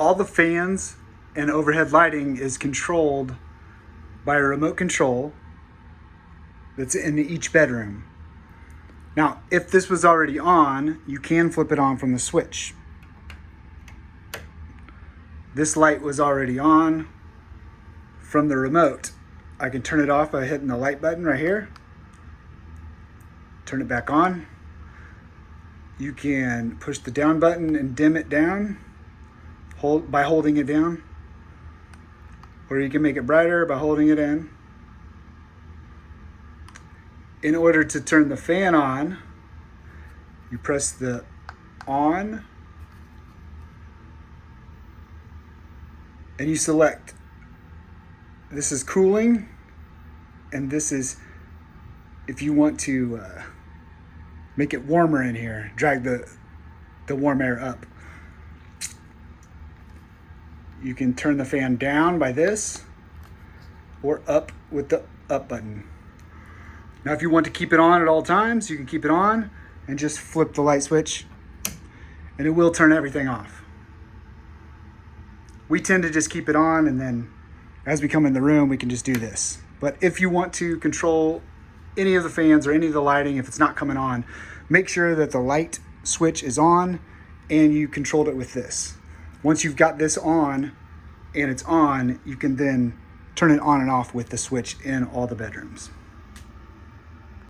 all the fans and overhead lighting is controlled by a remote control that's in each bedroom. Now, if this was already on, you can flip it on from the switch. This light was already on from the remote. I can turn it off by hitting the light button right here. Turn it back on. You can push the down button and dim it down by holding it down. Or you can make it brighter by holding it in. In order to turn the fan on, you press the on and you select, this is cooling, and this is if you want to make it warmer in here, drag the warm air up. You can turn the fan down by this, or up with the up button. Now if you want to keep it on at all times, you can keep it on and just flip the light switch and it will turn everything off. We tend to just keep it on, and then as we come in the room, we can just do this. But if you want to control any of the fans or any of the lighting, if it's not coming on, make sure that the light switch is on and you controlled it with this. Once you've got this on and it's on, you can then turn it on and off with the switch in all the bedrooms.